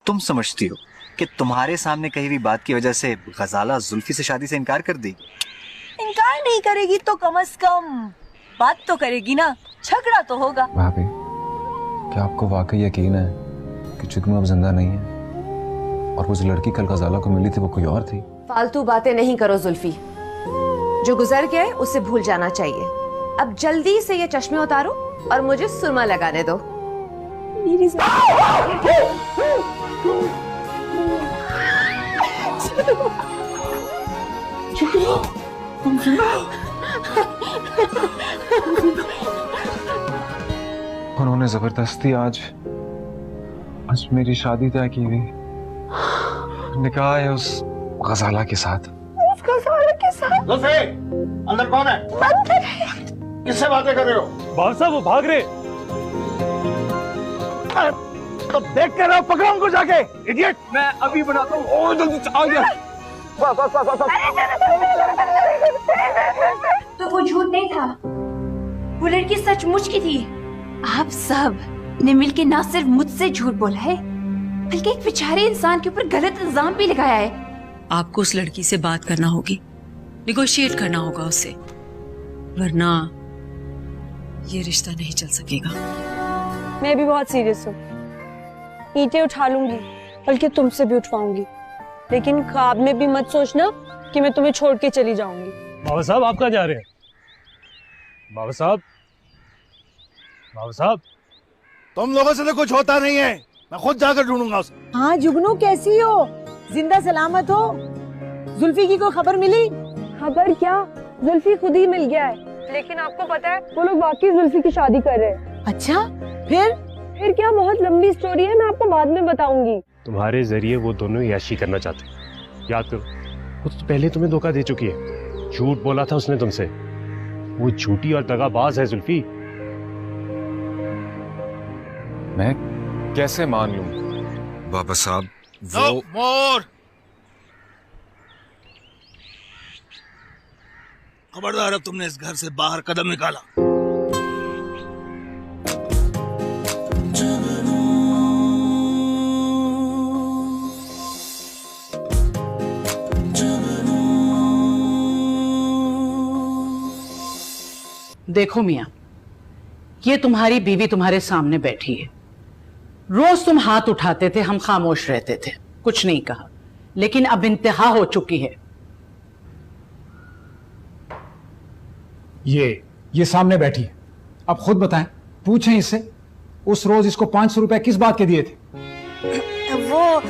तुम समझती हो कि तुम्हारे सामने कही हुई बात की वजह से गजाला जुल्फी से शादी से इनकार कर देगी? इनकार नहीं करेगी तो कम से कम बात तो करेगी ना, झगड़ा तो होगा। भाभी, क्या आपको वाकई यकीन है कि जुगनू अब जिंदा नहीं है और वो जो लड़की कल गजाला को मिली थी वो कोई और थी? फालतू बातें नहीं करो जुल्फी, जो गुजर गया है उसे भूल जाना चाहिए। अब जल्दी से ये चश्मे उतारो और मुझे सुरमा लगाने दो। उन्होंने जबरदस्ती आज मेरी शादी तय की हुई, निकाह है उस गजाला के साथ। जुल्फी, अंदर कौन है? अंदर है। किससे बातें कर रहे हो? बादशाह साहब वो भाग रहे। तो देख कर रहो, पकड़ो उनको जाके। इडियट। मैं अभी बनाता हूँ। ओ जल्दी आ गया। तो वो झूठ नहीं था, वो लड़की सचमुच की थी। आप सब ने मिलकर ना सिर्फ मुझसे झूठ बोला है, बल्कि एक बेचारे इंसान के ऊपर गलत इल्जाम भी लगाया है। आपको उस लड़की से बात करना होगी, निगोशिएट करना होगा उससे, वरना ये रिश्ता नहीं चल सकेगा। मैं भी बहुत सीरियस हूँ, ईंटें उठा लूंगी, बल्कि तुमसे भी उठवाऊंगी, लेकिन ख्वाब में भी मत सोचना कि मैं तुम्हें छोड़ के चली जाऊंगी। बाबा साहब आप कहाँ जा रहे हैं? बाबा साहब, बाबा साहब, तुम लोगों से तो कुछ होता नहीं है, मैं खुद जाकर ढूंढूंगा उसे। हाँ जुगनू, कैसी हो? जिंदा सलामत हो? जुल्फी की कोई खबर मिली? खबर क्या, जुल्फी खुद ही मिल गया है, लेकिन आपको पता है वो लोग वाकई जुल्फी की शादी कर रहे हैं। अच्छा, फिर क्या, बहुत लंबी स्टोरी है, मैं आपको बाद में बताऊंगी। तुम्हारे जरिए वो दोनों याशी करना चाहते हैं, याद करो। वो तो पहले तुम्हें धोखा दे चुकी है, झूठ बोला था उसने तुमसे। वो झूठी और दगाबाज है जुल्फी। मैं कैसे मान लूं? बाबा साहब वो मोर, खबरदार, अब तुमने इस घर से बाहर कदम निकाला। देखो मियां, ये तुम्हारी बीवी तुम्हारे सामने बैठी है। रोज तुम हाथ उठाते थे, हम खामोश रहते थे, कुछ नहीं कहा, लेकिन अब इंतहा हो चुकी है। ये सामने बैठी है, अब खुद बताएं, पूछें इससे, उस रोज इसको 500 रुपए किस बात के दिए थे? वो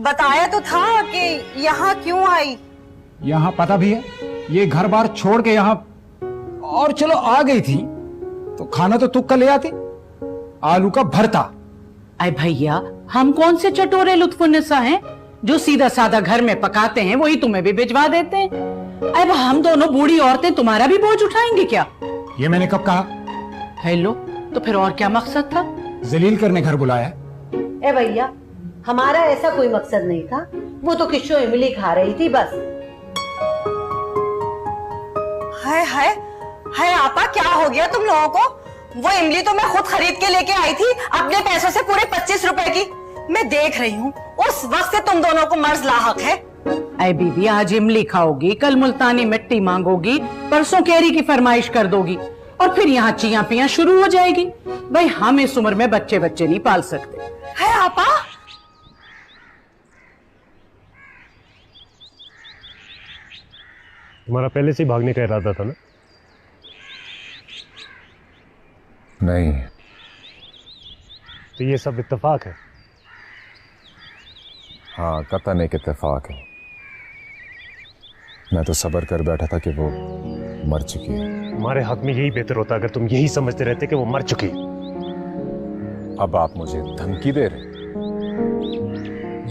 बताया तो था कि यहाँ क्यों आई। यहाँ पता भी है, ये घर बार छोड़ के यहाँ, और चलो आ गई थी तो खाना तो तुक्का ले आती, आलू का भरता। अरे भैया, हम कौन से चटोरे लुत्फुन्निसा हैं जो सीधा साधा घर में पकाते हैं वही तुम्हें भी भिजवा देते हैं। अब हम दोनों बूढ़ी औरतें तुम्हारा भी बोझ उठाएंगे क्या? ये मैंने कब कहा? हेलो, तो फिर और क्या मकसद था? जलील करने घर बुलाया? ए भैया, हमारा ऐसा कोई मकसद नहीं था, वो तो किशो इमली खा रही थी बस। हाय हाय हाय आपा, क्या हो गया तुम लोगों को? वो इमली तो मैं खुद खरीद के लेके आई थी अपने पैसों से, पूरे 25 रुपए की। मैं देख रही हूँ उस वक्त से तुम दोनों को मर्ज लाहक है। अरे बीबी, आज इमली खाओगी, कल मुल्तानी मिट्टी मांगोगी, परसों कैरी की फरमाइश कर दोगी, और फिर यहाँ चियां पियां शुरू हो जाएगी। भाई हम इस उम्र में बच्चे नहीं पाल सकते। है आपा? तुम्हारा पहले से ही भागने का इरादा था ना? नहीं। तो ये सब इत्तेफाक है? हाँ, कतन एक इत्तेफाक है। मैं तो सब्र कर बैठा था कि वो मर चुकी है। तुम्हारे हक में यही बेहतर होता अगर तुम यही समझते रहते कि वो मर चुकी है। अब आप मुझे धमकी दे रहे?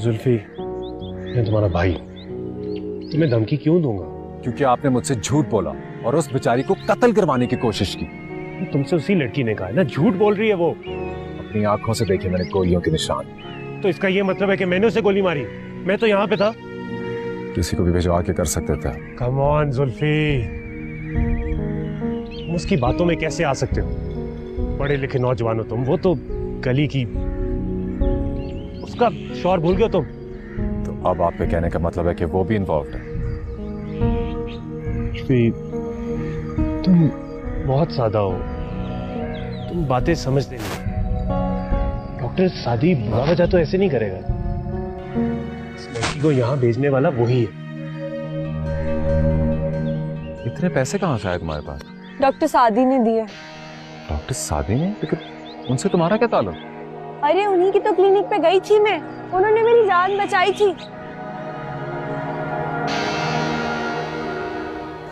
जुल्फी, मैं तुम्हारा भाई, तुम्हें धमकी क्यों दूंगा? क्योंकि आपने मुझसे झूठ बोला और उस बेचारी को कत्ल करवाने की कोशिश की। तुमसे उसी लड़की ने कहा ना, झूठ बोल रही है वो। अपनी आंखों से देखे मैंने गोलियों के निशान। तो इसका ये मतलब है कि मैंने उसे गोली मारी? मैं तो यहाँ पे था। किसी को भी भिजवा के कर सकते थे। कम ऑन जुल्फी, तुम उसकी बातों में कैसे आ सकते हो? पढ़े लिखे नौजवान हो तुम, वो तो गली की का शौहर भूल गए तुम? तो अब आपके कहने का मतलब है कि वो भी इन्वॉल्व है? तुम बहुत सादा हो, तुम बातें समझते नहीं। डॉक्टर शादी बुरा वजह तो ऐसे नहीं करेगा। इस लड़की को यहाँ भेजने वाला वही है। इतने पैसे कहाँ से आए तुम्हारे पास? डॉक्टर सादी ने दिए। डॉक्टर सादी ने? लेकिन उनसे तुम्हारा क्या ताल्लुक? अरे उन्हीं की तो क्लिनिक पे गई थी मैं, उन्होंने मेरी जान बचाई थी।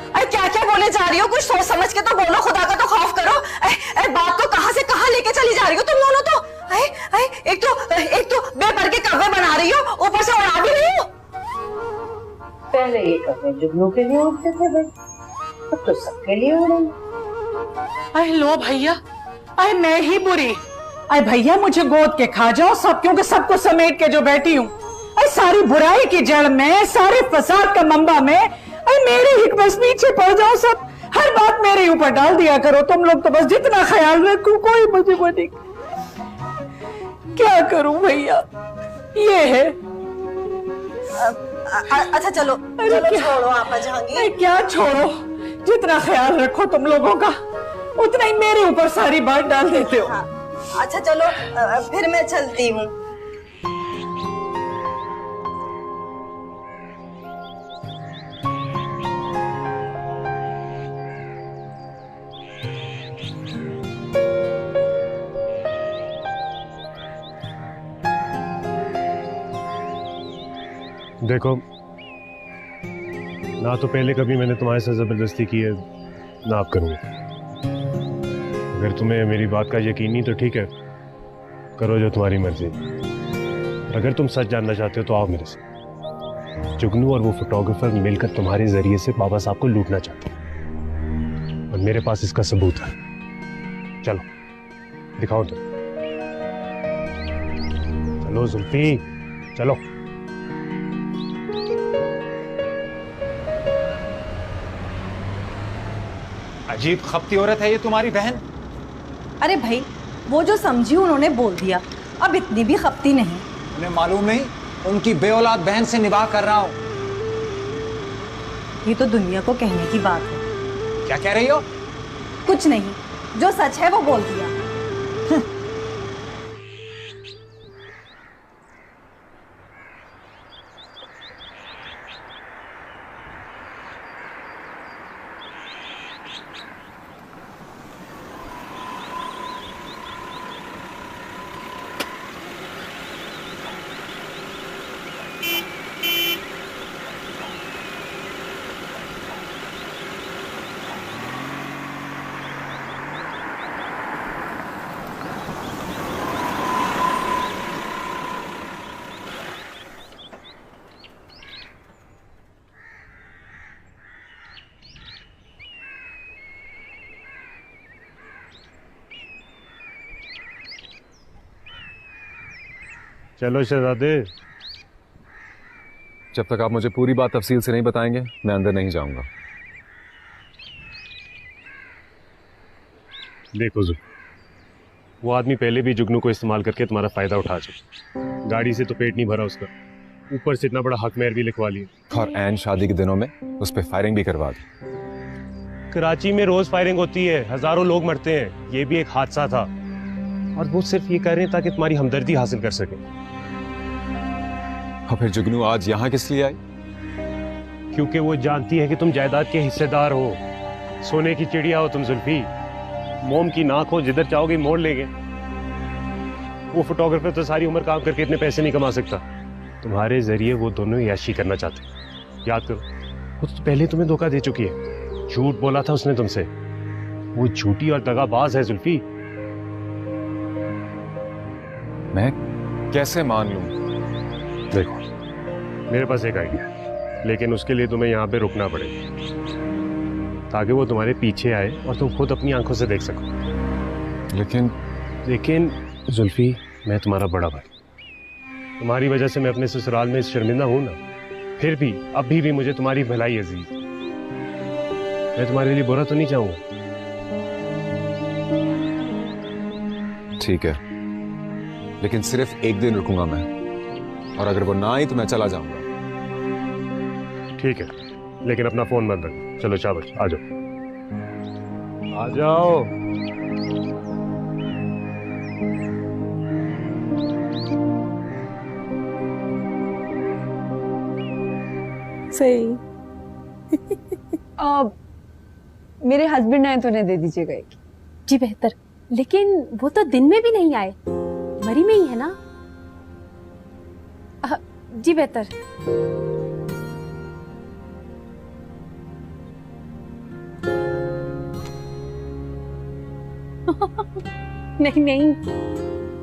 अरे क्या क्या बोले जा रही हो? कुछ सोच समझ के तो बोलो, खुदा का तो खौफ करो। बात को कहां से कहां लेके चली जा रही हो तुम दोनों तो। एक तो बेपर के कव्वे बना रही हो, ऊपर से उड़ा भी रही हो। पहले ये कव्वे जुगनू के लिए उड़ते थे भाई, अब तो सबके लिए उड़ेंगे। अरे लो भैया, अरे मैं ही बुरी। अरे भैया मुझे गोद के खा जाओ सब, क्योंकि सबको समेट के जो बैठी हूँ। अरे सारी बुराई की जड़ में, सारे फसाद का मंबा में, अरे मेरे ही बस पीछे पड़ जाओ सब। हर बात मेरे ऊपर डाल दिया करो तुम लोग, तो बस जितना ख्याल रखो कोई मुझे बनी। क्या करूं भैया, ये है। अच्छा चलो चलो छोड़ो आपा जहांगीर। क्या छोड़ो, जितना ख्याल रखो तुम लोगों का उतना ही मेरे ऊपर सारी बात डाल देते हो। हाँ, अच्छा चलो फिर मैं चलती हूँ। देखो, ना तो पहले कभी मैंने तुम्हारे साथ जबरदस्ती की है, ना आप करूँगा। अगर तुम्हें मेरी बात का यकीन नहीं तो ठीक है, करो जो तुम्हारी मर्जी। अगर तुम सच जानना चाहते हो तो आओ मेरे साथ। जुगनू और वो फोटोग्राफर मिलकर तुम्हारे जरिए से बाबा साहब को लूटना चाहते हैं, और मेरे पास इसका सबूत है। चलो दिखाओ तुम। चलो जुल्फी, चलो। अजीब खपती औरत है ये तुम्हारी बहन। अरे भाई, वो जो समझी उन्होंने बोल दिया, अब इतनी भी खपती नहीं। उन्हें मालूम नहीं उनकी बेऔलाद बहन से निभाह कर रहा हूं। ये तो दुनिया को कहने की बात है। क्या कह रही हो? कुछ नहीं, जो सच है वो बोल दिया। चलो शहजादे। जब तक आप मुझे पूरी बात तफसील से नहीं बताएंगे मैं अंदर नहीं जाऊंगा। देखो जुग, वो आदमी पहले भी जुगनू को इस्तेमाल करके तुम्हारा फायदा उठा चुका। गाड़ी से तो पेट नहीं भरा उसका, ऊपर से इतना बड़ा हक मेहर भी लिखवा लिया। और एन शादी के दिनों में उस पर फायरिंग भी करवा दी। कराची में रोज फायरिंग होती है, हजारों लोग मरते हैं, ये भी एक हादसा था। और वो सिर्फ ये कर रहे हैं ताकि तुम्हारी हमदर्दी हासिल कर सके। और फिर जुगनू आज यहाँ किस लिए आई? क्योंकि वो जानती है कि तुम जायदाद के हिस्सेदार हो, सोने की चिड़िया हो तुम जुल्फी, मोम की नाक हो, जिधर चाहोगे मोड़ लेंगे। वो फोटोग्राफर तो सारी उम्र काम करके इतने पैसे नहीं कमा सकता, तुम्हारे जरिए वो दोनों याशी करना चाहते हैं। याद करो, वो तो पहले तुम्हें धोखा दे चुकी है, झूठ बोला था उसने तुमसे। वो झूठी और दगाबाज है जुल्फी। मैं कैसे मान लूं? देखो, मेरे पास एक आइडिया है, लेकिन उसके लिए तुम्हें यहाँ पे रुकना पड़ेगा ताकि वो तुम्हारे पीछे आए और तुम खुद अपनी आंखों से देख सको। लेकिन जुल्फी, मैं तुम्हारा बड़ा भाई, तुम्हारी वजह से मैं अपने ससुराल में शर्मिंदा हूं ना, फिर भी अभी भी मुझे तुम्हारी भलाई अजीज। मैं तुम्हारे लिए बुरा तो नहीं चाहूंगा। ठीक है, लेकिन सिर्फ एक दिन रुकूंगा मैं। और अगर वो ना आई तो मैं चला जाऊंगा। ठीक है, लेकिन अपना फोन बंद रख। चलो शाबाश, आ जाओ आ जाओ। सही। मेरे हस्बैंड आए तो उन्हें दे दीजिएगा एक। जी बेहतर, लेकिन वो तो दिन में भी नहीं आए, मरी में ही है ना। जी बेहतर। नहीं नहीं,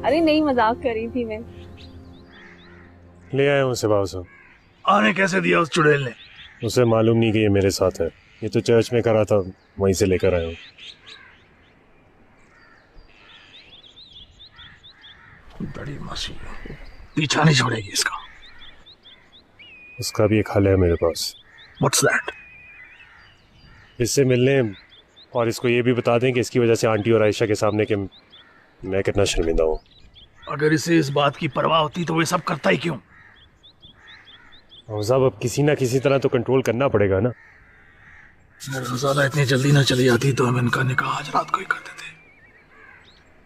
अरे नहीं, मजाक कर रही थी मैं। ले आया हूँ उसे बाबू साहब। आने कैसे दिया उस चुड़ैल ने? उसे मालूम नहीं कि ये मेरे साथ है। ये तो चर्च में करा था, वहीं से लेकर आया हूँ। बड़ी मसी, पीछा नहीं छोड़ेगी इसका। उसका भी एक हल है मेरे पास। What's that? इससे मिलने और इसको ये भी बता दें कि इसकी वजह से आंटी और आयशा के सामने कि मैं कितना शर्मिंदा हूँ। अगर इसे इस बात की परवाह होती तो वो सब करता ही क्यों? साहब, अब किसी ना किसी तरह तो कंट्रोल करना पड़ेगा ना। अगर ग़ज़ाला इतनी जल्दी ना चली जाती तो हम इनका निकाह आज रात को ही कर देते।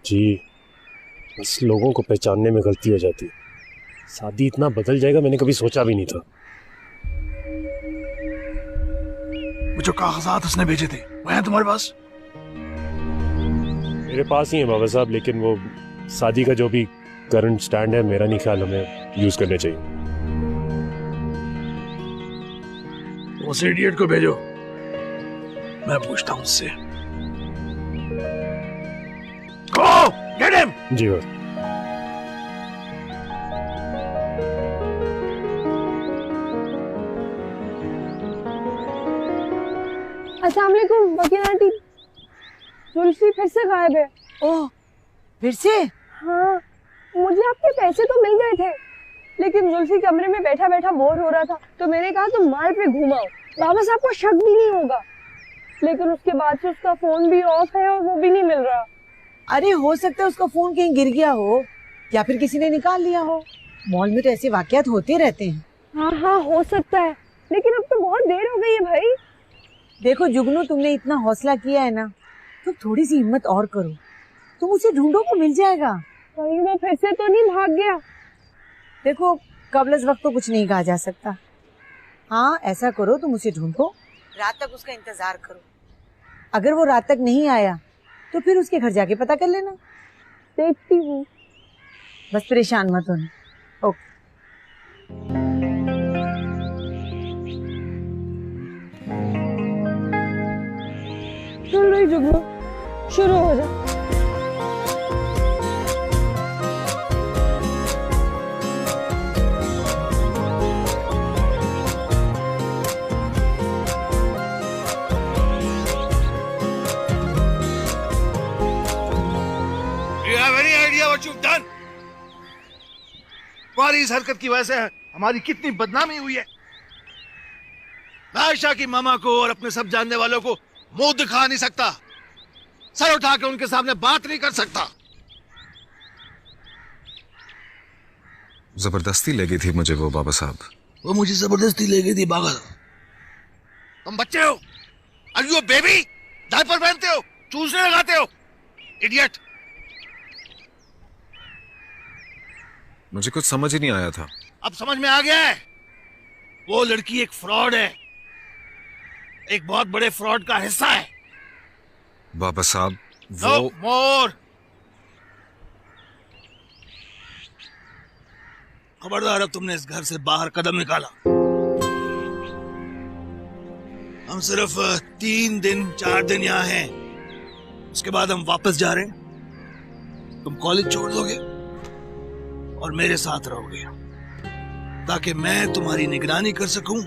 जी, बस लोगों को पहचानने में गलती हो जाती है। शादी इतना बदल जाएगा मैंने कभी सोचा भी नहीं था। वो जो कागजात उसने भेजे थे वो हैं तुम्हारे पास? मेरे पास ही है बाबा साहब, लेकिन वो शादी का जो भी करंट स्टैंड है, मेरा नहीं ख्याल हमें यूज करने चाहिए। उस इडियट को भेजो, मैं पूछता हूं उससे। Go! Get him! जी बात। अस्सलाम वालेकुम वकील आंटी, जुल्फी फिर से गायब है। ओह, फिर से? हाँ, मुझे आपके पैसे तो मिल गए थे, लेकिन जुल्फी कमरे में बैठा बैठा बोर हो रहा था तो मैंने कहा तुम माल पे घुमाओ, बाबा साहब को शक भी नहीं होगा। लेकिन उसके बाद से उसका फोन भी ऑफ है और वो भी नहीं मिल रहा। अरे हो सकता है उसका फोन कहीं गिर गया हो या फिर किसी ने निकाल लिया हो। मॉल में तो ऐसे वाकयात होते रहते हैं। हाँ हाँ, हो सकता है, लेकिन अब तो बहुत देर हो गई है भाई। देखो जुगनू, तुमने इतना हौसला किया है ना, तो थोड़ी सी हिम्मत और करो, तुम उसे ढूंढो, वो मिल जाएगा। कहीं वो फिर से तो नहीं भाग गया? देखो, कबल वक्त तो कुछ नहीं कहा जा सकता। हाँ, ऐसा करो, तुम उसे ढूंढो, रात तक उसका इंतजार करो। अगर वो रात तक नहीं आया तो फिर उसके घर जाके पता कर लेना। देखती हूँ, बस परेशान मत होना। ओके। चल रही जुगनू, शुरू हो जा। तुम्हारी इस हरकत की वजह से हमारी कितनी बदनामी हुई है। आयशा की मामा को और अपने सब जानने वालों को मुंह दिखा नहीं सकता, सर उठा के उनके सामने बात नहीं कर सकता। जबरदस्ती ले गई थी मुझे वो बाबा साहब। वो मुझे जबरदस्ती ले गई थी पागल। तुम बच्चे हो, आर यू बेबी? डायपर पहनते हो, चूसने लगाते हो, इडियट। मुझे कुछ समझ ही नहीं आया था। अब समझ में आ गया है। वो लड़की एक फ्रॉड है, एक बहुत बड़े फ्रॉड का हिस्सा है। बाबा साहब वो नो मोर। खबरदार, अब तुमने इस घर से बाहर कदम निकाला। हम सिर्फ 3 दिन 4 दिन यहाँ हैं, उसके बाद हम वापस जा रहे हैं। तुम कॉलेज छोड़ दोगे और मेरे साथ रहोगे ताकि मैं तुम्हारी निगरानी कर सकूं,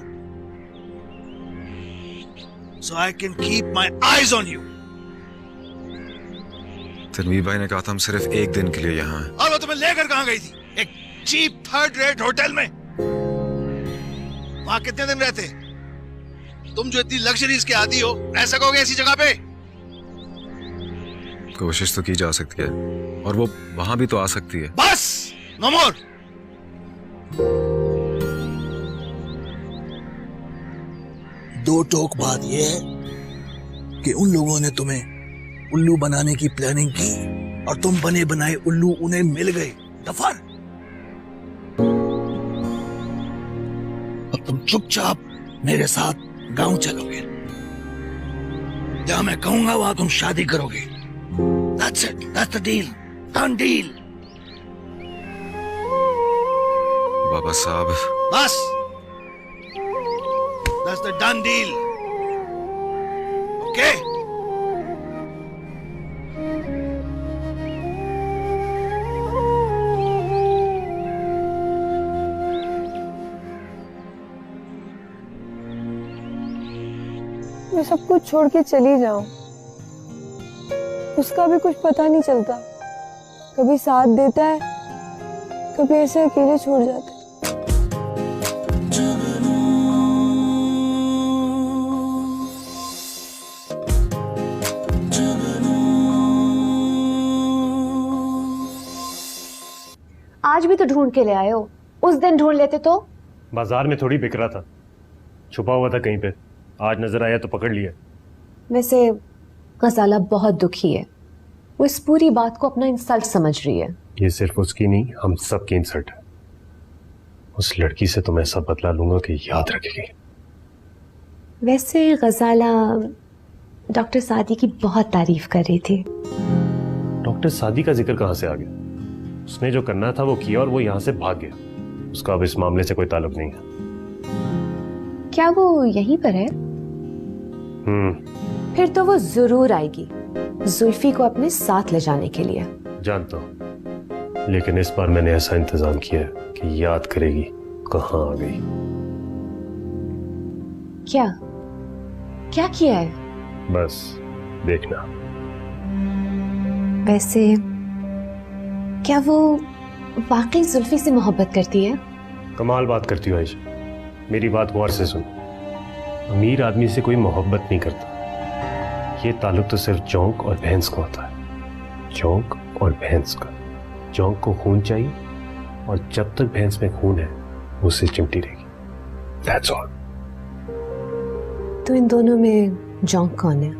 so I can keep my eyes on you। Tanveer भाई ने कहा था हम सिर्फ 1 दिन के लिए यहाँ हैं। और वो तुम्हें लेकर कहाँ गई थी? एक चीप 3rd रेट होटल में। वहां कितने दिन रहते? तुम जो इतनी लग्जरीज के आदी हो, रह सकोगे ऐसी जगह पे? कोशिश तो की जा सकती है और वो वहां भी तो आ सकती है। बस, नो मोर। दो टोक बात यह है कि उन लोगों ने तुम्हें उल्लू बनाने की प्लानिंग की और तुम बने बनाए उल्लू उन्हें मिल गए। दफन। अब तुम चुपचाप मेरे साथ गांव चलोगे। जहां मैं कहूंगा वहां तुम शादी करोगे। That's it. That's the deal. Done deal. बाबा साहब, बस। That's the done deal. Okay? मैं सब कुछ छोड़ के चली जाऊं, उसका भी कुछ पता नहीं चलता। कभी साथ देता है, कभी ऐसे अकेले छोड़ जाता है। आज भी तो ढूंढ के ले आए हो, उस दिन ढूंढ लेते तो। बाजार में थोड़ी बिक रहा था, छुपा हुआ था कहीं पे, आज नजर आया तो पकड़ लिया। वैसे गजाला बहुत दुखी है, वो इस पूरी बात को अपना इंसल्ट समझ रही है। ये सिर्फ उसकी नहीं, हम सब की इंसल्ट है। उस लड़की से तो मैं ऐसा बदला लूंगा कि याद रखेगी। वैसे गजाला डॉक्टर सादी की बहुत तारीफ कर रही थी। डॉक्टर सादी का जिक्र कहां से आ गया? उसने जो करना था वो किया और वो यहां से भाग गया। उसका अब इस मामले से कोई ताल्लुक नहीं है। क्या वो यहीं पर है? फिर तो वो जरूर आएगी जुल्फी को अपने साथ ले जाने के लिए। जानता हूं, लेकिन इस बार मैंने ऐसा इंतजाम किया है कि याद करेगी कहां आ गई। क्या क्या किया है? बस देखना। वैसे क्या वो वाकई जुल्फी से मोहब्बत करती है? कमाल बात करती हो आयशा, मेरी बात गौर से सुन। अमीर आदमी से कोई मोहब्बत नहीं करता। ये ताल्लुक तो सिर्फ जोंक और भैंस का होता है। जोंक और भैंस का। जोंक को खून चाहिए और जब तक भैंस में खून है उससे चिमटी रहेगी। That's all. तो इन दोनों में जोंक कौन है?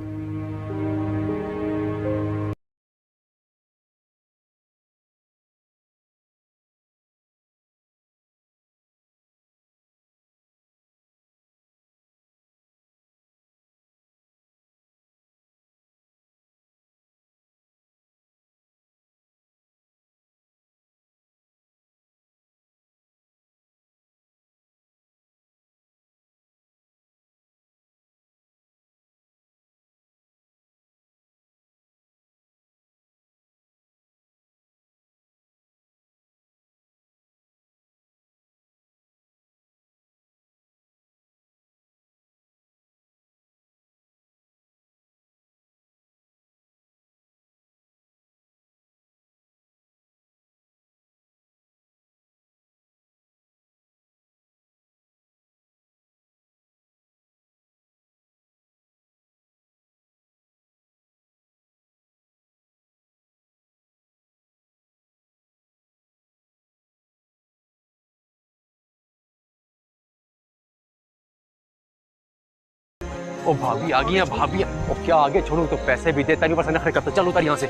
ओ भाभी आ गई है, भाभी। ओ क्या आगे छोड़ू तो पैसे भी देता नहीं, बस नखरे करता। चल उतर यहाँ से,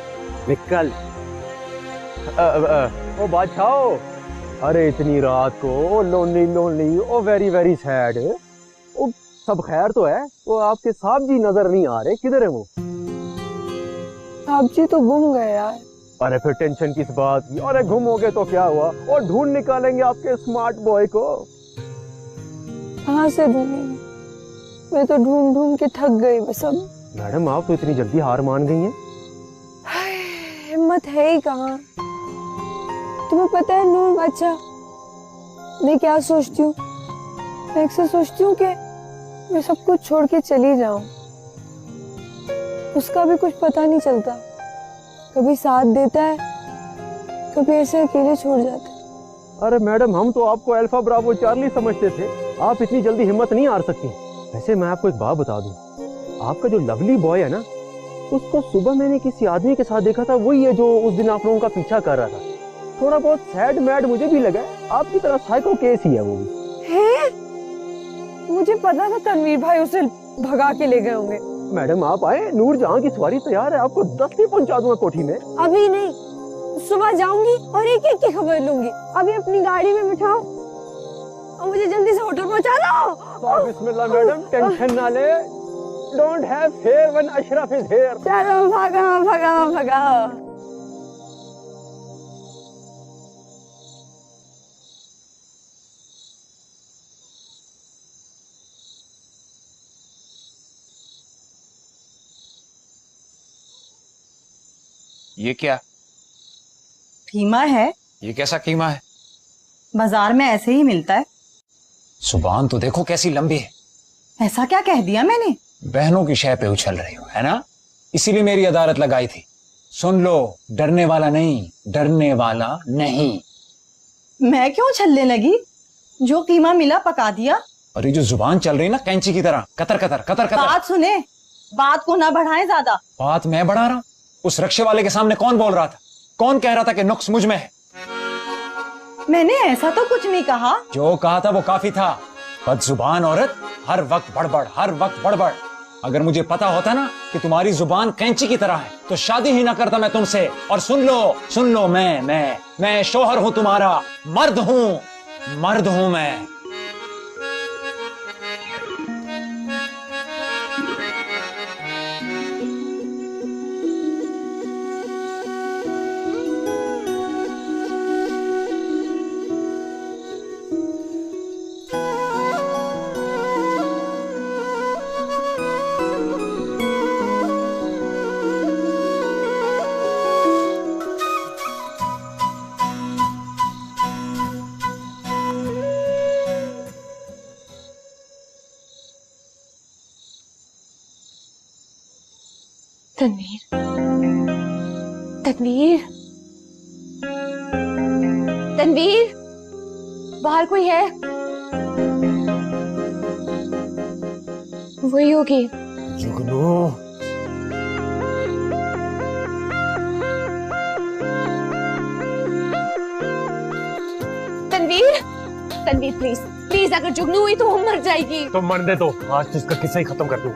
निकल। ओ बादशाह, अरे इतनी रात को, ओ लोनली लोनली, ओ वेरी वेरी सैड। ओ सब खैर तो है? वो आपके साहब जी नजर नहीं आ रहे, किधर है वो? साहब जी तो गुम गए यार। अरे फिर टेंशन किस बात की? अरे गुम हो गए तो क्या हुआ, और ढूंढ निकालेंगे आपके स्मार्ट बॉय को। कहाँ से ढूंढेंगे? मैं तो ढूंढ ढूंढ के थक गई बस अब। मैडम आप तो इतनी जल्दी हार मान गई हैं? हिम्मत है ही कहाँ। तुम्हें पता है नूर बादशाह, मैं क्या सोचती हूँ? मैं अक्सर सोचती हूँ कि मैं सब कुछ छोड़ के चली जाऊं, उसका भी कुछ पता नहीं चलता। कभी साथ देता है, कभी ऐसे अकेले छोड़ जाता है। अरे मैडम, हम तो आपको अल्फा ब्रावो चार्ली समझते थे। आप इतनी जल्दी हिम्मत नहीं हार सकती। वैसे मैं आपको एक बात बता दूं, आपका जो लवली बॉय है ना, उसको सुबह मैंने किसी आदमी के साथ देखा था। वही है जो उस दिन आप लोगों का पीछा कर रहा था। थोड़ा बहुत सैड मैड मुझे भी लगा, आपकी तरह साइको केस ही है वो भी। है? मुझे पता था तनवीर भाई उसे भगा के ले गए होंगे। मैडम आप आए, नूर जहां की सवारी तैयार है, आपको 10 ही पहुंचा दूंगा कोठी में। अभी नहीं, सुबह जाऊंगी और एक एक की खबर लूंगी। अभी अपनी गाड़ी में बिठाओ और मुझे जल्दी से होटल पहुंचा दो। बिस्मिल्लाह मैडम, टेंशन ना ले। Don't have fair when Ashraf is here. चलो भगाओ भगाओ भगाओ। ये क्या? कीमा है। ये कैसा कीमा है? बाजार में ऐसे ही मिलता है। जुबान तो देखो कैसी लंबी है। ऐसा क्या कह दिया मैंने? बहनों की शय पे उछल रही हो, है ना? इसीलिए मेरी अदालत लगाई थी। सुन लो, डरने वाला नहीं, डरने वाला नहीं। मैं क्यों छलने लगी? जो कीमा मिला पका दिया। और ये जो जुबान चल रही ना कैंची की तरह, कतर कतर कतर कतर। बात सुने, बात को ना बढ़ाएं ज्यादा। बात मैं बढ़ा रहा? उस रक्षे वाले के सामने कौन बोल रहा था? कौन कह रहा था कि नुक्स मुझ में है? मैंने ऐसा तो कुछ नहीं कहा। जो कहा था वो काफी था। बदजुबान औरत, हर वक्त बड़बड़, हर वक्त बड़बड़। अगर मुझे पता होता ना कि तुम्हारी जुबान कैंची की तरह है तो शादी ही ना करता मैं तुमसे। और सुन लो, मैं शोहर हूं तुम्हारा, मर्द हूं मैं। तनवीर, बाहर कोई है? वही होगी। जुगनू, तनवीर प्लीज अगर जुगनू हुई तो वो मर जाएगी। तो मरने दो, आज इसका किस्सा ही खत्म कर दूं।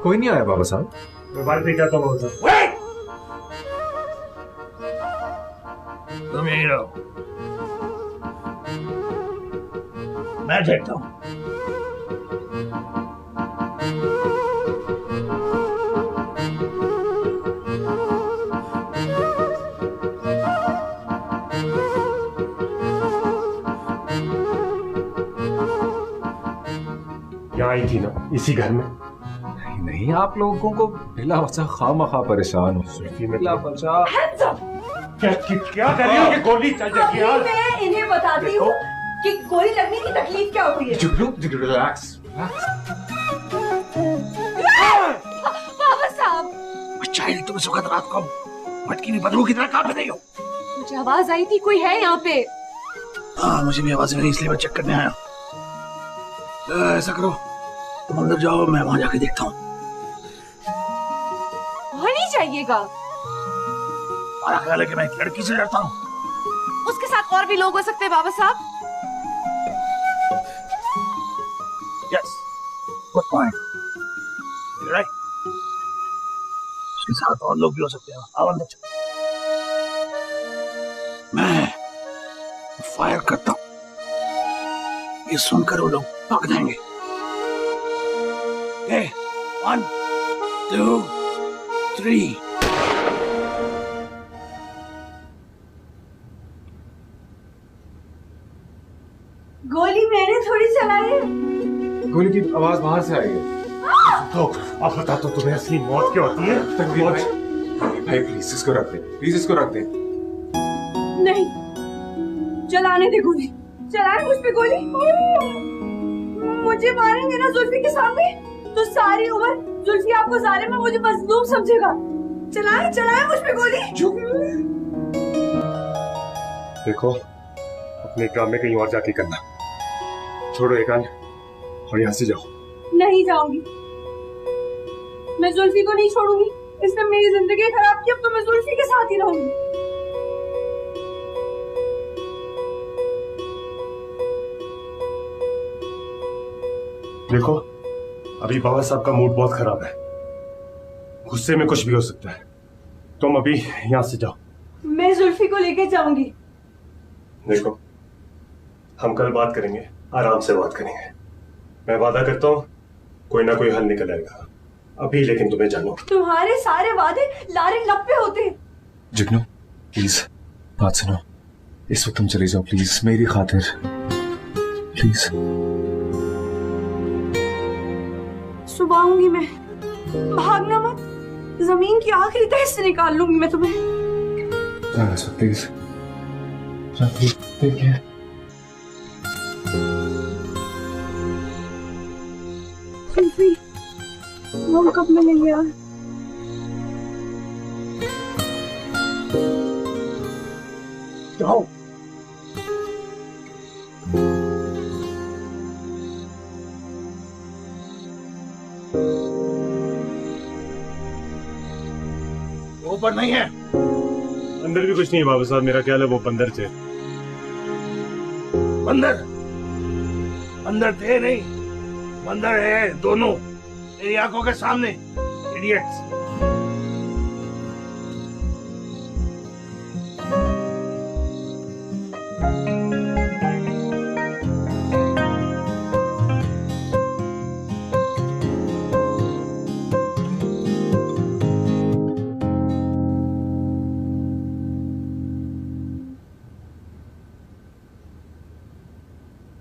कोई नहीं आया बाबा साहब। मैं बाहर भी जाता हूँ बाबा साहब। तुम यहीं रहो, मैं देखता हूँ। यहाँ आई थी ना, इसी घर में। नहीं, आप लोगों को बिला वजह खामखा परेशान हो। बिला वजह क्या कर रही हो कि गोली चल जाएगी यार? मैं इन्हें बताती हूँ कि गोली लगने की तकलीफ क्या होती है। जुगनू, रिलैक्स। बाबा साहब तुम इस वक्त रात को भटकी हुई बदबू की तरह कहाँ पे नहीं हो? मुझे आवाज आई थी कोई है यहाँ पे। हाँ मुझे भी आवाज मिली इसलिए मैं चेक करने आया। ऐसा करो तुम अंदर जाओ, मैं वहां जाके देखता हूँ। वहाँ नहीं जाइएगा। हमारा ख्याल है कि मैं एक लड़की से डरता हूँ। उसके साथ और भी लोग हो सकते हैं बाबा साहब। Yes good point, right. उसके साथ और लोग भी हो सकते हैं। आओ अंदर चलो। मैं फायर करता हूँ, ये सुनकर वो लोग भाग जाएंगे। 1 2 3। गोली मैंने थोड़ी चलाई है। गोली की आवाज बाहर से आई है। तो अब बता तो तुम्हें असली मौत क्या होती है? तनवीर भाई प्लीज इसको रख दे, प्लीज इसको रख दे। नहीं, चलाने दे गोली, चलाए मुझ पे गोली। मुझे मारेंगे ना जुल्फी के सामने तो सारी उम्र जुल्फी आपको जालिम में मुझे मजलूम समझेगा। चलाए चलाए मुझ पे गोली। देखो अपने ड्रामे कहीं और जाके करना, छोड़ो ये कान और यहाँ से जाओ। नहीं जाऊंगी, मैं जुल्फी को नहीं छोड़ूंगी। इसने मेरी जिंदगी खराब की, अब तो मैं जुल्फी के साथ ही रहूंगी। देखो अभी बाबा साहब का मूड बहुत खराब है, गुस्से में कुछ भी हो सकता है। तुम अभी यहाँ से जाओ। मैं जुल्फी को लेके जाऊंगी। देखो हम कल बात करेंगे, आराम से बात करेंगे। मैं वादा करता हूँ कोई ना कोई हल निकल आएगा। अभी लेकिन तुम्हें जानो, तुम्हारे सारे वादे लारे लप्पे होते हैं। जुगनू प्लीज बात सुनो, इस वक्त तुम चले जाओ प्लीज, मेरी खातिर प्लीज। सुबह आऊंगी मैं, भागना मत। जमीन की आखिरी तह से निकाल लूंगी मैं तुम्हें। प्लीज देखिए। जुल्फी हम कब मिलेंगे यार? जाओ। ऊपर नहीं है। अंदर भी कुछ नहीं है बाबा साहब, मेरा ख्याल है वो बंदर थे। बंदर? बंदर थे नहीं, बंदर है दोनों मेरी आंखों के सामने। इडियट्स।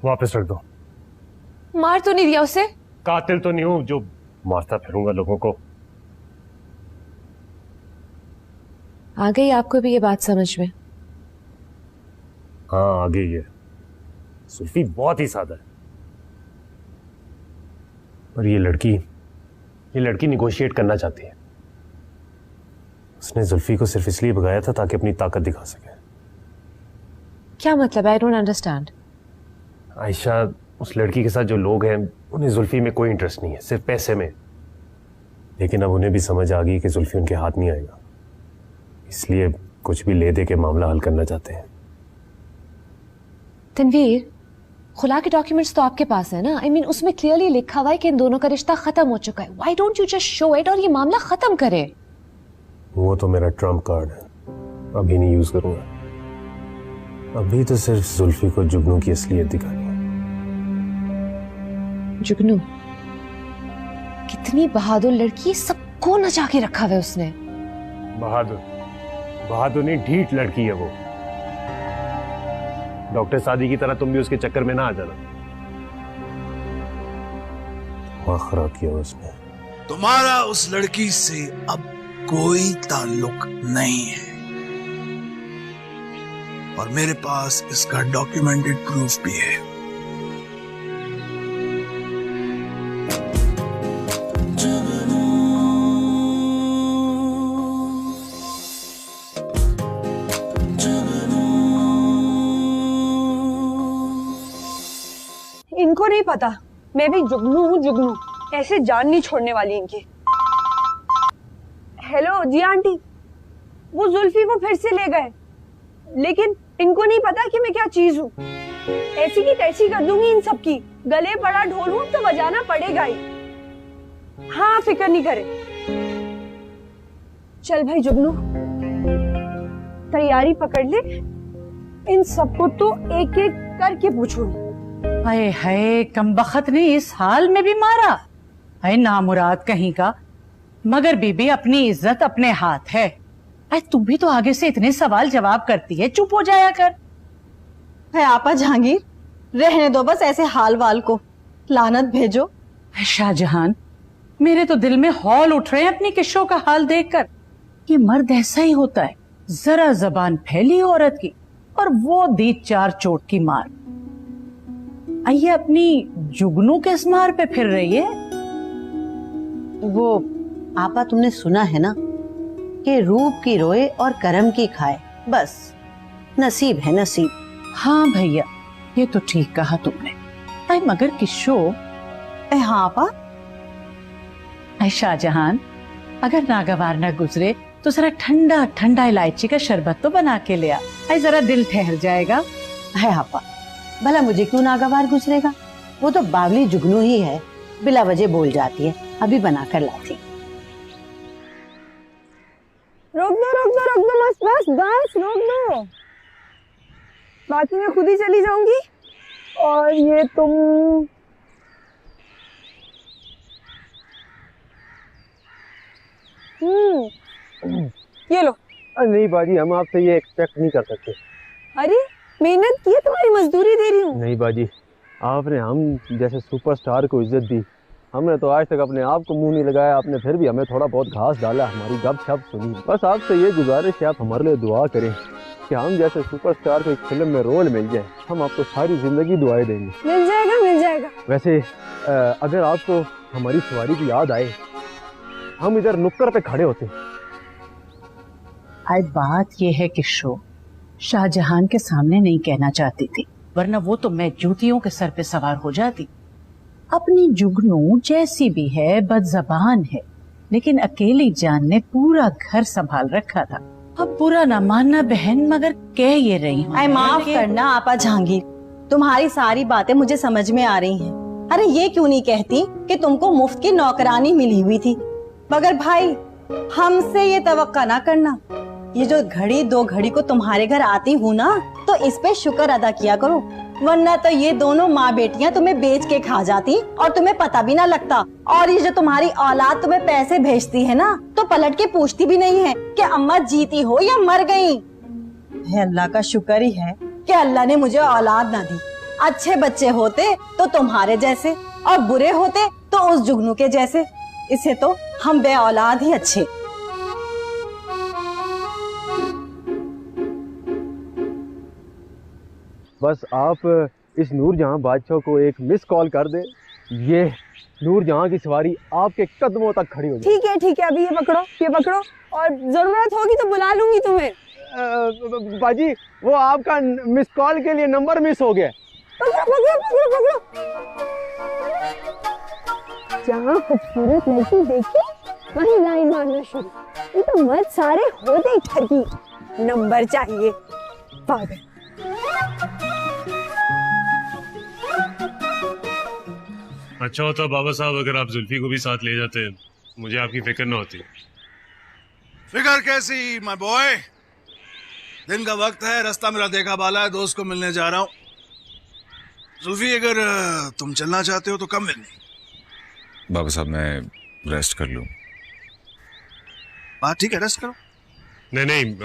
वापस रख दो। मार तो नहीं दिया उसे? कातिल तो नहीं हूं जो मारता फिरूंगा लोगों को। आ गई आपको भी ये बात समझ में? हाँ आ गई है। सुल्फी बहुत ही सादा है, पर ये लड़की निगोशिएट करना चाहती है। उसने जुल्फी को सिर्फ इसलिए भगाया था ताकि अपनी ताकत दिखा सके। क्या मतलब? I don't understand. आयशा, उस लड़की के साथ जो लोग हैं उन्हें जुल्फी में कोई इंटरेस्ट नहीं है, सिर्फ पैसे में। लेकिन अब उन्हें भी समझ आ गई कि जुल्फी उनके हाथ नहीं आएगा, इसलिए कुछ भी ले दे के मामला हल करना चाहते हैं। तनवीर, खुला के डॉक्यूमेंट्स तो आपके पास है ना? I mean, उसमें क्लियरली लिखा हुआ है कि इन दोनों का रिश्ता खत्म हो चुका है। Why don't you just show it और ये मामला खत्म करे? वो तो मेरा ट्रम्प कार्ड है, अभी नहीं यूज करूंगा। अभी तो सिर्फ जुल्फी को जुगनू की असलियत दिखानी है। जुगनू कितनी बहादुर लड़की, सबको नचा के रखा हुआ है उसने। बहादुर नहीं, ढीठ लड़की है वो। डॉक्टर सादी की तरह तुम भी उसके चक्कर में ना आ जाना। दिमाग खराब किया उसने। तुम्हारा उस लड़की से अब कोई ताल्लुक नहीं है, और मेरे पास इसका डॉक्यूमेंटेड प्रूफ भी है। नहीं पता, मैं भी जुगनू हूँ, जुगनू। ऐसे जान नहीं छोड़ने वाली इनकी। हेलो जी आंटी, वो जुल्फी को फिर से ले गए, लेकिन इनको नहीं पता कि मैं क्या चीज हूँ। ऐसी की तैसी कर दूंगी इन सब की। गले पड़ा ढोल हूँ तो बजाना पड़ेगा ही। हाँ फिक्र नहीं करे। चल भाई जुगनू, तैयारी पकड़ ले, इन सबको तो एक एक करके पूछूंगी। हाय हाय, कमबख्त ने इस हाल में भी मारा। हाय नामुराद कहीं का। मगर बीबी, अपनी इज्जत अपने हाथ है। अरे तू भी तो आगे से इतने सवाल जवाब करती है, चुप हो जाया कर। है आपा जहांगीर, रहने दो बस ऐसे हाल वाल को, लानत भेजो। शाहजहान, मेरे तो दिल में हौल उठ रहे हैं अपनी किशों का हाल देखकर। ये मर्द ऐसा ही होता है, जरा जबान फैली औरत की और वो दी 4 चोट की मार। आइए, अपनी जुगनू किस मार पे फिर रही है? वो आपा, तुमने सुना है ना कि रूप की रोए और कर्म की खाए, बस नसीब है नसीब। हाँ भैया, ये तो ठीक कहा तुमने। अरे मगर किशो। हाँ आपा। शाहजहान, अगर नागवार न गुजरे तो जरा ठंडा ठंडा इलायची का शरबत तो बना के ले आ। जरा दिल ठहर जाएगा। है आपा, भला मुझे क्यों नागवार गुजरेगा? वो तो बावली जुगनू ही है, बिला वजह बोल जाती है। अभी बना कर लाती। रोक दो रोक दो रोक दो, बस बस बस रोक दो, बाकी मैं खुद ही चली जाऊंगी। और ये तुम ये लो। नहीं बाजी, हम आपसे ये एक्सपेक्ट नहीं कर सकते। अरे मेहनत की है, तुम्हारी मजदूरी दे रही हूँ। नहीं बाजी, आपने हम जैसे सुपरस्टार को इज्जत दी। हमने तो आज तक अपने आप को मुंह नहीं लगाया, आपने फिर भी हमें थोड़ा बहुत घास डाला, हमारी गपशप सुनी। बस आपसे ये गुजारिश है, आप हमारे लिए दुआ करें कि हम जैसे सुपरस्टार को एक फिल्म में रोल मिल जाए। हम आपको सारी जिंदगी दुआएं देंगे। मिल जाएगा मिल जाएगा। वैसे अगर आपको हमारी सवारी की याद आए, हम इधर नुक्कड़ पे खड़े होते। आज बात यह है कि शाहजहान के सामने नहीं कहना चाहती थी, वरना वो तो मैं जूतियों के सर पे सवार हो जाती। अपनी जुगनू जैसी भी है, बदजबान है, लेकिन अकेली जान ने पूरा घर संभाल रखा था। अब बुरा ना मानना बहन, मगर कह ये रही हूँ। माफ करना आपा जहांगीर, तुम्हारी सारी बातें मुझे समझ में आ रही हैं। अरे ये क्यों नहीं कहती कि तुमको मुफ्त की नौकरानी मिली हुई थी? मगर भाई, हमसे ये तवक्का ना करना। ये जो घड़ी 2 घड़ी को तुम्हारे घर आती हूँ ना, तो इस पे शुक्र अदा किया करो, वरना तो ये दोनों माँ बेटियां तुम्हें बेच के खा जाती और तुम्हें पता भी ना लगता। और ये जो तुम्हारी औलाद तुम्हें पैसे भेजती है ना, तो पलट के पूछती भी नहीं है कि अम्मा जीती हो या मर गई। है अल्लाह का शुक्र ही है कि अल्लाह ने मुझे औलाद ना दी। अच्छे बच्चे होते तो तुम्हारे जैसे, और बुरे होते तो उस जुगनू के जैसे। इसे तो हम बे औलाद ही अच्छे। बस आप इस नूरजहां बादशाह को एक मिस कॉल कर दे, ये नूरजहां की सवारी आपके कदमों तक खड़ी हो जाए। ठीक है, अभी ये पकड़ो, और जरूरत होगी तो बुला लूंगी तुम्हें। बाजी, वो आपका मिस कॉल के लिए नंबर मिस हो गया। पकड़ो। जहाँ खूबसूरत लड़की देखी वहीं लाइन मारना शुरू। ये तो मर्द सारे होते ठगी, नंबर चाहिए पागल। अच्छा होता बाबा साहब अगर आप जुल्फी को भी साथ ले जाते, मुझे आपकी फिक्र न होती। फिक्र कैसी माय बॉय, दिन का वक्त है, रास्ता मेरा देखा बाला है, दोस्त को मिलने जा रहा हूँ। जुल्फी, अगर तुम चलना चाहते हो तो कम मिलनी। बाबा साहब, मैं रेस्ट कर लूं? बात ठीक है, रेस्ट करो। नहीं,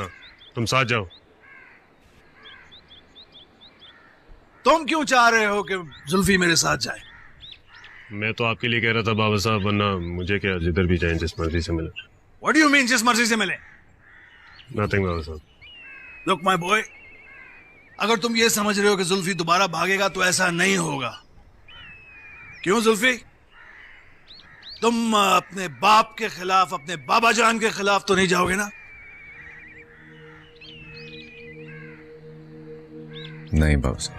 तुम साथ जाओ। तुम क्यों चाह रहे हो कि जुल्फी मेरे साथ जाए? मैं तो आपके लिए कह रहा था बाबा साहब, वरना मुझे क्या, जिधर भी जाएं जिस मर्जी से मिले। What do you mean जिस मर्जी से मिले? Nothing बाबा साहब। Look my boy, अगर तुम ये समझ रहे हो कि जुल्फी दोबारा भागेगा तो ऐसा नहीं होगा। क्यों जुल्फी? तुम अपने बाप के खिलाफ, अपने बाबा जान के खिलाफ तो नहीं जाओगे ना? नहीं बाबा साहब,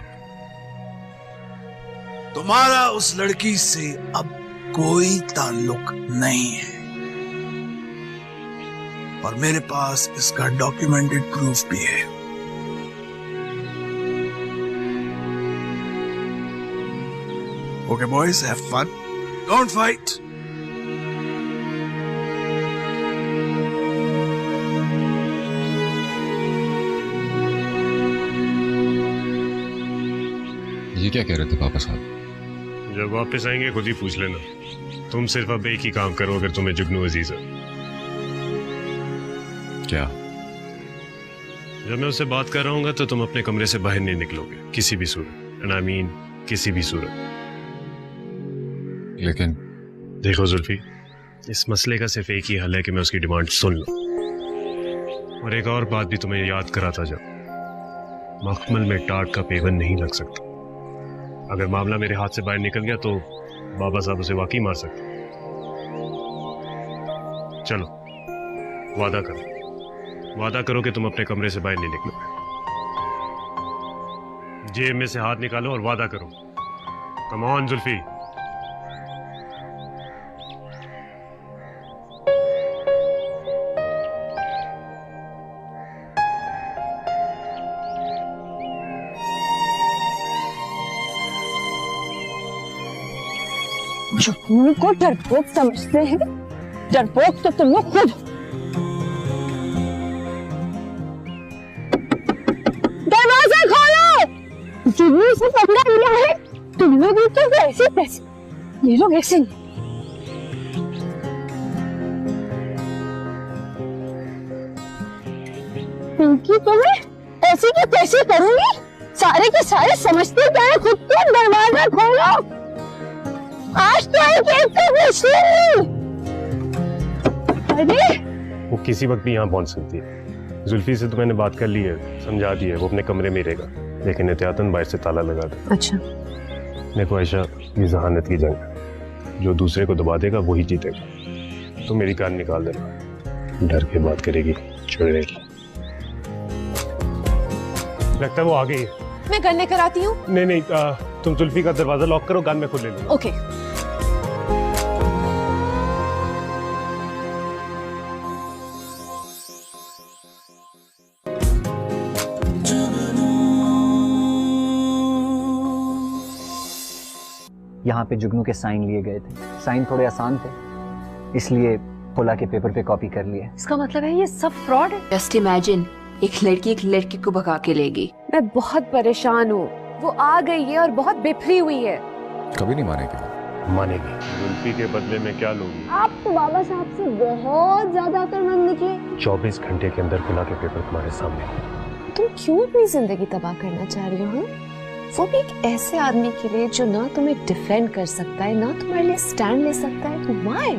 तुम्हारा उस लड़की से अब कोई ताल्लुक नहीं है और मेरे पास इसका डॉक्यूमेंटेड प्रूफ भी है। Okay boys, have fun, don't fight. ये क्या कह रहे थे पापा साहब? जब वापस आएंगे खुद ही पूछ लेना। तुम सिर्फ अब एक ही काम करो अगर तुम्हें जुगनू अजीज है। क्या? जब मैं उससे बात कर रहा हूँ तो तुम अपने कमरे से बाहर नहीं निकलोगे किसी भी सूरत। एंड आई मीन किसी भी सूरत। लेकिन देखो जुल्फी, इस मसले का सिर्फ एक ही हल है कि मैं उसकी डिमांड सुन लूं। और एक और बात भी तुम्हें याद कराता जाऊं, मखमल में टाट का पेवन नहीं लग सकता। अगर मामला मेरे हाथ से बाहर निकल गया तो बाबा साहब उसे वाकई मार सकते। चलो वादा करो, वादा करो कि तुम अपने कमरे से बाहर नहीं निकलोगे। जेब में से हाथ निकालो और वादा करो। Come on Zulfi. जुगनू को डरपोक समझते हैं? डरपोक तो तुम लोग खुद। दरवाजा खोलो। जुगनू से पकड़ा मिला है। तुम लोग तो पैसे पैसे, ये लोग ऐसे नहीं। पिंकी तुम्हें ऐसे के कैसे करूंगी? सारे के सारे समझते हैं खुद को। दरवाजा खोलो। आज तो अरे वो किसी वक्त भी यहाँ पहुंच सकती है। जुल्फी से तो मैंने बात कर ली है, समझा दी है, वो अपने कमरे में रहेगा, लेकिन एहतियातन बाहर से ताला लगा दे। अच्छा। देखो आयशा, ये जहानत की जंग है। जो दूसरे को दबा देगा वही जीतेगा। तो मेरी कार निकाल देना। डर के बात करेगी, छोड़ने की। लगता है वो आ गई है। मैं गन लेकर आती हूँ। नहीं, तुम जुल्फी का दरवाजा लॉक करो, गन मैं खुद ले लूंगा। ओके। यहाँ पे जुगनू के साइन लिए गए थे। साइन थोड़े आसान थे, इसलिए फुला के पेपर पे कॉपी कर लिए। इसका मतलब है ये सब फ्रॉड है। जस्ट इमेजिन, एक लड़की को भगा के लेगी। मैं बहुत परेशान हूँ। वो आ गई है और बहुत बिफरी हुई है। कभी नहीं मानेगी। मानेगी। जुल्फी के बदले में क्या लोगी? आप तो बाबा साहब से बहुत ज्यादा अकलमंद निकले। 24 घंटे के अंदर फुला के पेपर तुम्हारे सामने। तुम क्यों अपनी जिंदगी तबाह करना चाह रही हो? वो भी एक ऐसे आदमी के लिए जो ना तुम्हें डिफेंड कर सकता है, ना तुम्हारे लिए स्टैंड ले सकता है। व्हाई?